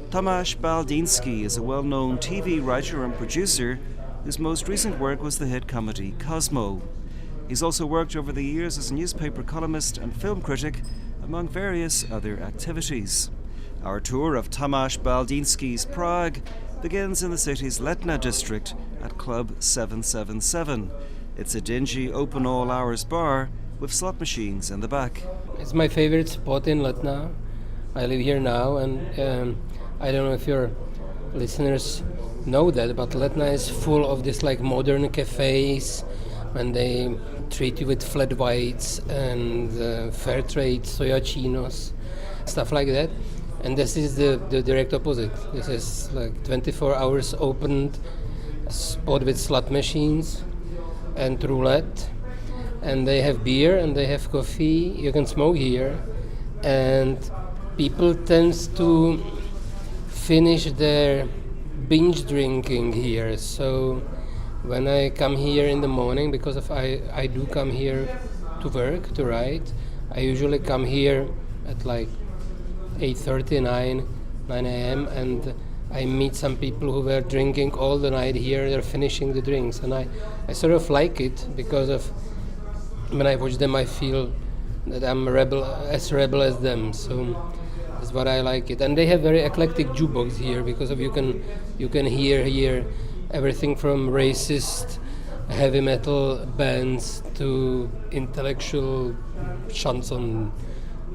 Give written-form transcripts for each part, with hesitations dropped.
Tomáš Baldýnský is a well-known TV writer and producer whose most recent work was the hit comedy Kosmo. He's also worked over the years as a newspaper columnist and film critic, among various other activities. Our tour of Tomáš Baldýnský's Prague begins in the city's Letná district at Club 777. It's a dingy, open all hours bar with slot machines in the back. It's my favorite spot in Letná. I live here now, and I don't know if your listeners know that, but Letná is full of this like modern cafes, and they treat you with flat whites and fair trade soya chinos, stuff like that. And this is the direct opposite. This is like 24 hours opened spot with slot machines and roulette, and they have beer and they have coffee. You can smoke here, and people tend to finish their binge drinking here. So when I come here in the morning, because I do come here to work, to write, I usually come here at like 8:30, 9 a.m. and I meet some people who were drinking all the night here. They're finishing the drinks, and I sort of like it because of when I watch them, I feel that I'm as rebel as them. So that's what I like it. And they have very eclectic jukebox here because of you can hear here everything from racist heavy metal bands to intellectual chanson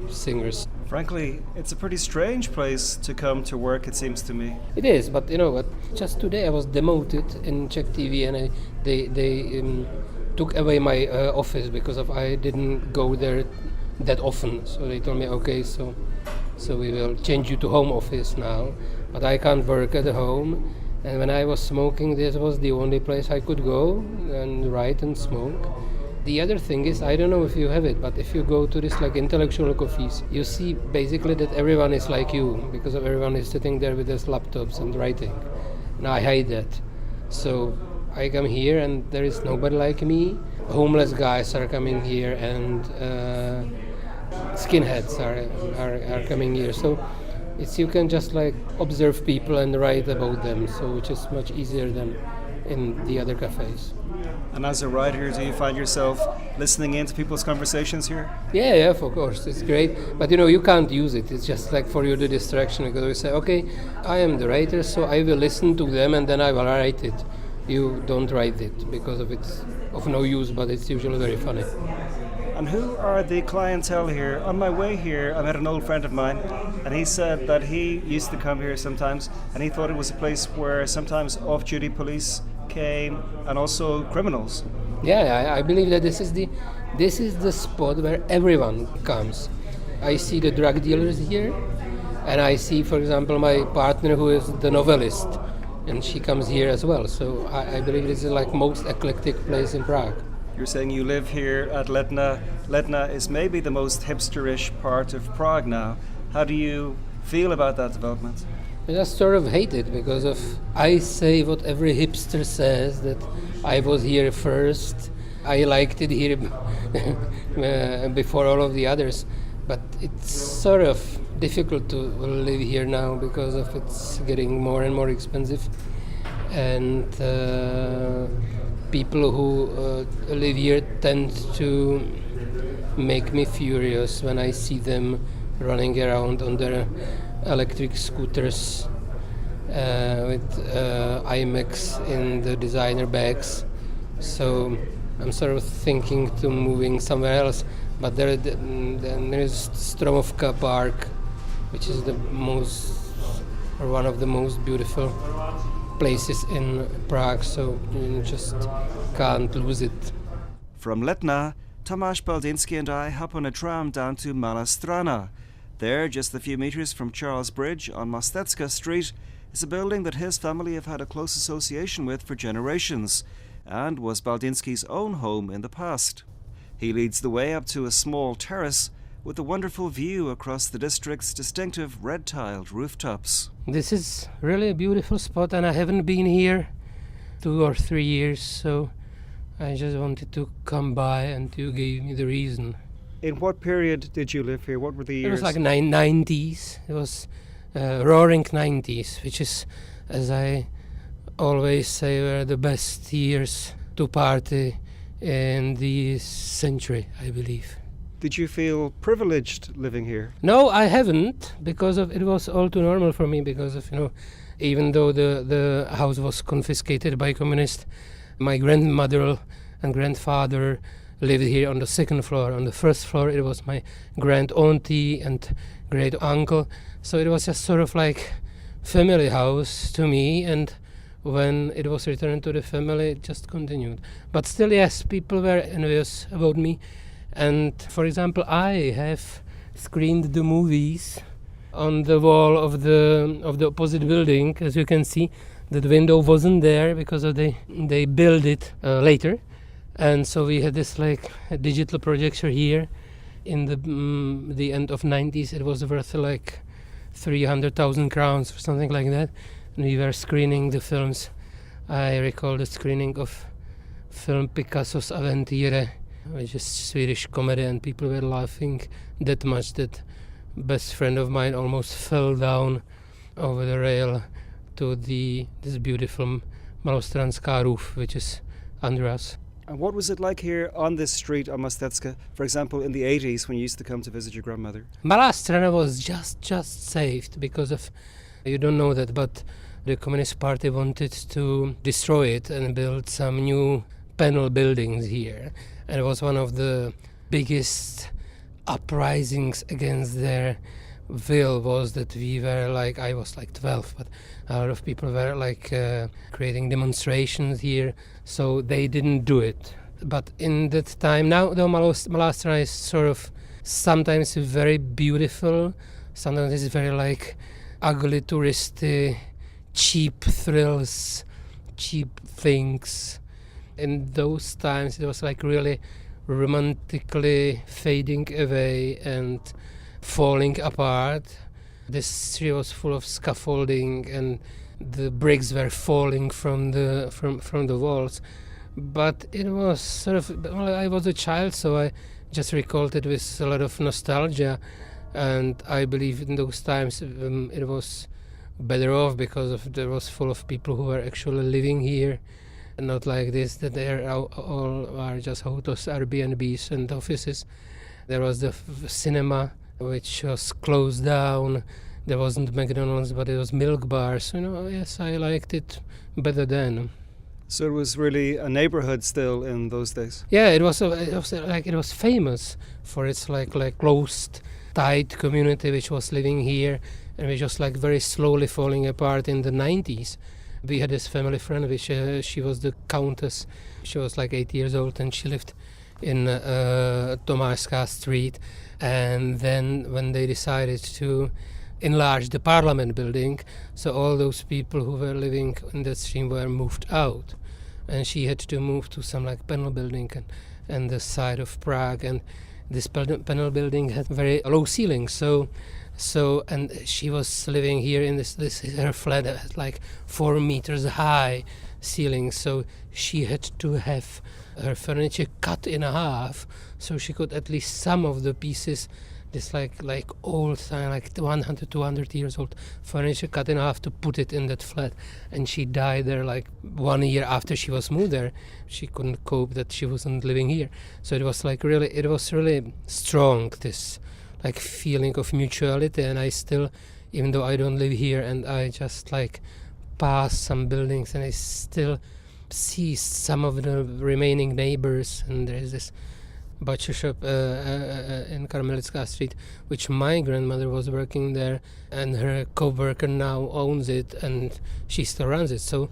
singers. Frankly, it's a pretty strange place to come to work, it seems to me. It is, but you know what? Just today I was demoted in Czech TV, and they took away my office because I didn't go there that often. So they told me, okay, so we will change you to home office now, but I can't work at home. And when I was smoking, this was the only place I could go and write and smoke. The other thing is, I don't know if you have it, but if you go to this like intellectual coffees, you see basically that everyone is like you, because everyone is sitting there with their laptops and writing. And I hate that. So I come here and there is nobody like me. Homeless guys are coming here, and skinheads are coming here. So you can just like observe people and write about them, so which is much easier than in the other cafes. And as a writer, do you find yourself listening into people's conversations here? Yeah, of course, it's great. But you know, you can't use it. It's just like for you the distraction, because we say, okay, I am the writer, so I will listen to them and then I will write it. You don't write it because it's of no use, but it's usually very funny. And who are the clientele here? On my way here, I met an old friend of mine, and he said that he used to come here sometimes, and he thought it was a place where sometimes off-duty police came, and also criminals. Yeah, I believe that this is the spot where everyone comes. I see the drug dealers here, and I see, for example, my partner who is the novelist, and she comes here as well. So I believe this is like most eclectic place in Prague. You're saying you live here at Letná. Letná is maybe the most hipsterish part of Prague now. How do you feel about that development? I just sort of hate it because I say what every hipster says, that I was here first. I liked it here before all of the others. But it's sort of difficult to live here now because it's getting more and more expensive. And people who live here tend to make me furious when I see them running around on their electric scooters with IMAX in the designer bags. So I'm sort of thinking to moving somewhere else. But there is Stromovka Park, which is one of the most beautiful places in Prague, so you just can't lose it. From Letná, Tomáš Baldýnský and I hop on a tram down to Malá Strana. There, just a few meters from Charles Bridge on Mostecká Street, is a building that his family have had a close association with for generations, and was Baldýnský's own home in the past. He leads the way up to a small terrace with a wonderful view across the district's distinctive red-tiled rooftops. This is really a beautiful spot, and I haven't been here 2 or 3 years, so I just wanted to come by, and you gave me the reason. In what period did you live here? What were the years? It was like 90s. It was roaring 90s, which is, as I always say, were the best years to party in the century, I believe. Did you feel privileged living here? No, I haven't, because of it was all too normal for me, because of, even though the house was confiscated by communists, my grandmother and grandfather lived here on the second floor. On the first floor it was my grand auntie and great uncle, so it was just sort of like family house to me, and when it was returned to the family it just continued. But still, yes, people were envious about me, and for example I have screened the movies on the wall of the opposite building. As you can see, that window wasn't there because they built it later, and so we had this like a digital projector here. In the end of 90s it was worth like 300,000 crowns or something like that, and we were screening the films. I recall the screening of film Picasso's Aventire, which is Swedish comedy, and people were laughing that much that best friend of mine almost fell down over the rail to this beautiful Malostranská roof, which is under us. And what was it like here on this street on Mostecka, for example, in the 80s when you used to come to visit your grandmother? Malá Strana was just saved because of, you don't know that, but the Communist Party wanted to destroy it and build some new panel buildings here. And it was one of the biggest uprisings against their will was that we were like, I was like 12, but a lot of people were like creating demonstrations here, so they didn't do it. But in that time, now the Malá Strana is sort of sometimes very beautiful, sometimes it's very like ugly, touristy, cheap thrills, cheap things. In those times it was like really romantically fading away and falling apart. The street was full of scaffolding and the bricks were falling from the walls. But it was sort of, well, I was a child, so I just recalled it with a lot of nostalgia, and I believe in those times it was better off because there was full of people who were actually living here. Not like this, that they all are just hotels, Airbnbs and offices. There was the cinema, which was closed down. There wasn't McDonald's, but it was milk bars. Yes, I liked it better then. So it was really a neighbourhood still in those days? Yeah, it was famous for its like closed, tight community which was living here, and which was like very slowly falling apart in the 90s. We had this family friend, which she was the countess. She was like 8 years old, and she lived in Tomášská Street. And then when they decided to enlarge the parliament building, so all those people who were living in that street were moved out. And she had to move to some like panel building and the side of Prague. And this panel building had very low ceilings, so and she was living here in this her flat that had like 4 meters high ceiling, so she had to have her furniture cut in half so she could at least some of the pieces, this like old like 100, 200 years old furniture cut in half to put it in that flat. And she died there like 1 year after she was moved there. She couldn't cope that she wasn't living here, so it was really strong, this like feeling of mutuality. And I still, even though I don't live here, and I just like pass some buildings and I still see some of the remaining neighbors. And there is this butcher shop in Karmelická Street, which my grandmother was working there, and her co-worker now owns it and she still runs it, so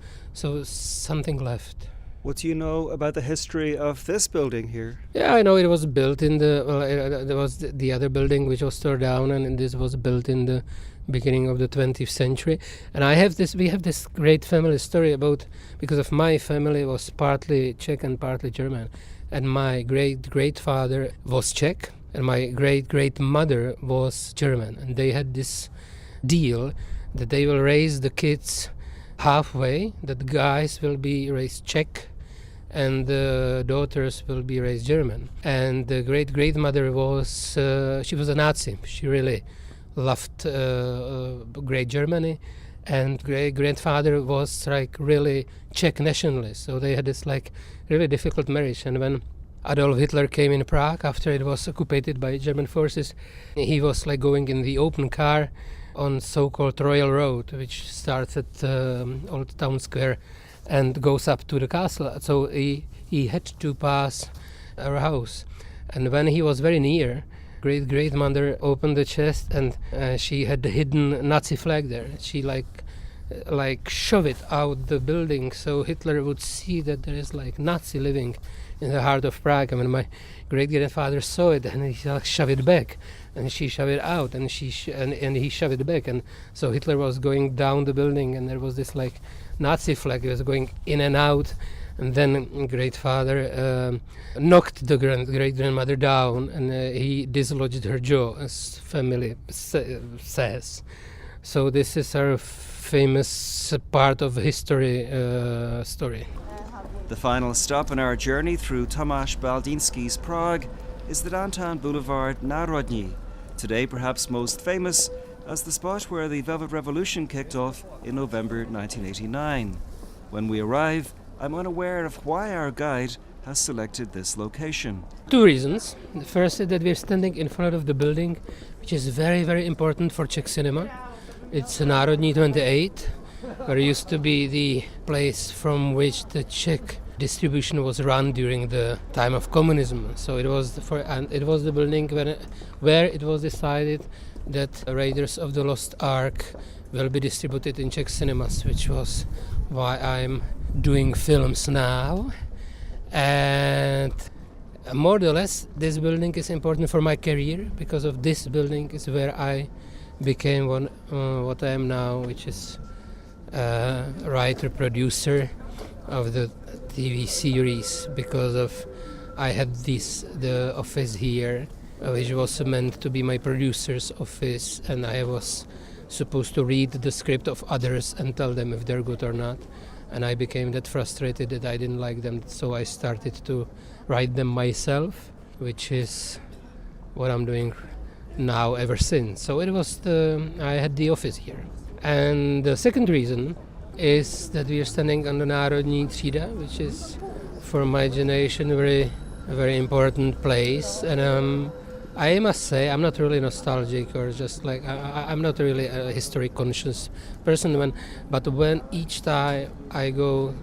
something left. What do you know about the history of this building here? Yeah, I know it was built in there was the other building which was torn down, and this was built in the beginning of the 20th century. And we have this great family story about, because of my family was partly Czech and partly German, and my great-great-father was Czech and my great-great-mother was German, and they had this deal that they will raise the kids halfway, that the guys will be raised Czech and the daughters will be raised German. And the great-grandmother she was a Nazi. She really loved Great Germany, and great-grandfather was like really Czech nationalist. So they had this like really difficult marriage. And when Adolf Hitler came in Prague after it was occupied by German forces, he was like going in the open car on so-called Royal Road, which starts at Old Town Square and goes up to the castle. So he had to pass our house. And when he was very near, great-grandmother opened the chest, and she had the hidden Nazi flag there. She like shove it out the building so Hitler would see that there is like Nazi living in the heart of Prague. And when my great-grandfather saw it, and he like shoved it back, and she shoved it out, and and he shoved it back, and so Hitler was going down the building, and there was this like Nazi flag. It was going in and out, and then great-father knocked the great-grandmother down, and he dislodged her jaw, as family says. So this is our famous part of history story. The final stop in our journey through Tomáš Baldýnský's Prague is the downtown Boulevard Národní, today perhaps most famous as the spot where the Velvet Revolution kicked off in November 1989. When we arrive, I'm unaware of why our guide has selected this location. Two reasons. The first is that we're standing in front of the building, which is very, very important for Czech cinema. It's Národní 28, where it used to be the place from which the Czech distribution was run during the time of communism. So it was the building where it was decided that Raiders of the Lost Ark will be distributed in Czech cinemas, which was why I'm doing films now. And more or less, this building is important for my career, because of this building is where I became what I am now, which is writer, producer of the TV series, because of I had the office here, which was meant to be my producer's office, and I was supposed to read the script of others and tell them if they're good or not. And I became that frustrated that I didn't like them, so I started to write them myself, which is what I'm doing now ever since. So it was I had the office here. And the second reason is that we are standing on the Národní třída, which is for my generation a very important place. And I must say I'm not really nostalgic, or just like I'm not really a history conscious person, but when each time I go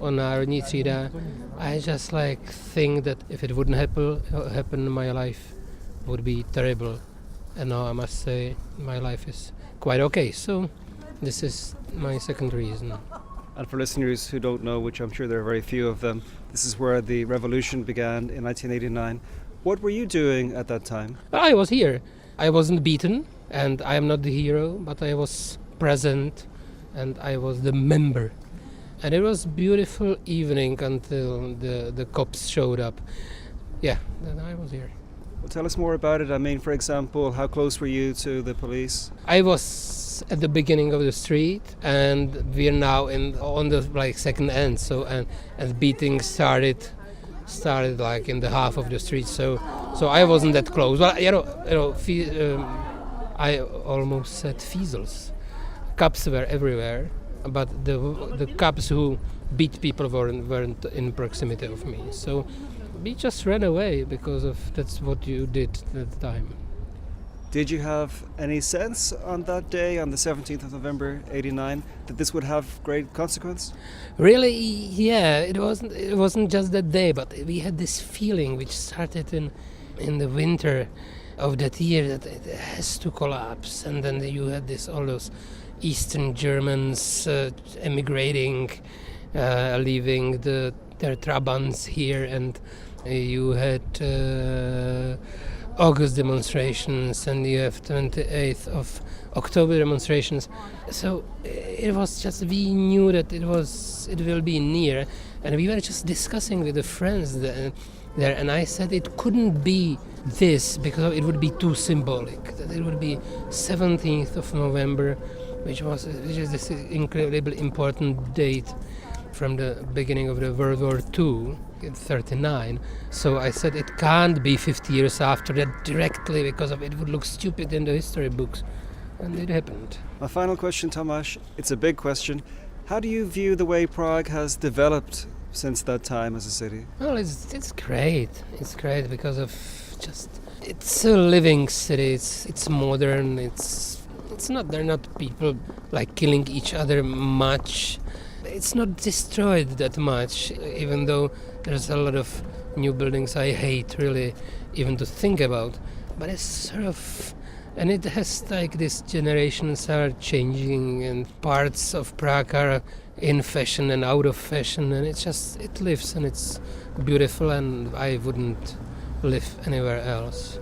on Národní třída, I just like think that if it wouldn't happen, my life would be terrible. And now I must say my life is quite okay. So this is my second reason. And for listeners who don't know, which I'm sure there are very few of them, this is where the revolution began in 1989. What were you doing at that time? I was here. I wasn't beaten, and I am not the hero, but I was present, and I was the member. And it was beautiful evening until the cops showed up. Yeah, then I was here. Well, tell us more about it. I mean, for example, how close were you to the police? I was at the beginning of the street, and we are now on the like second end. So and beating started like in the half of the street. So I wasn't that close. Well, I almost said Fiesels. Cops were everywhere, but the cops who beat people weren't in proximity of me. So we just ran away because that's what you did at the time. Did you have any sense on that day, on the 17th of November 89, that this would have great consequence? Really, yeah. It wasn't just that day, but we had this feeling which started in the winter of that year that it has to collapse, and then you had all those Eastern Germans emigrating, leaving their Trabants here, and you had August demonstrations, and you have 28th of October demonstrations. So it was just, we knew that it will be near, and we were just discussing with the friends there, and I said it couldn't be this because it would be too symbolic. That it would be 17th of November, which is this incredibly important date from the beginning of the World War II in 1939. So I said it can't be 50 years after that directly, because it would look stupid in the history books. And it happened. My final question, Tomáš, it's a big question. How do you view the way Prague has developed since that time as a city? Well, it's great. It's great because of just, it's a living city. It's modern. They're not people like killing each other much. It's not destroyed that much, even though there's a lot of new buildings I hate really even to think about. But it's sort of, and it has like these generations are changing, and parts of Prague are in fashion and out of fashion, and it lives and it's beautiful, and I wouldn't live anywhere else.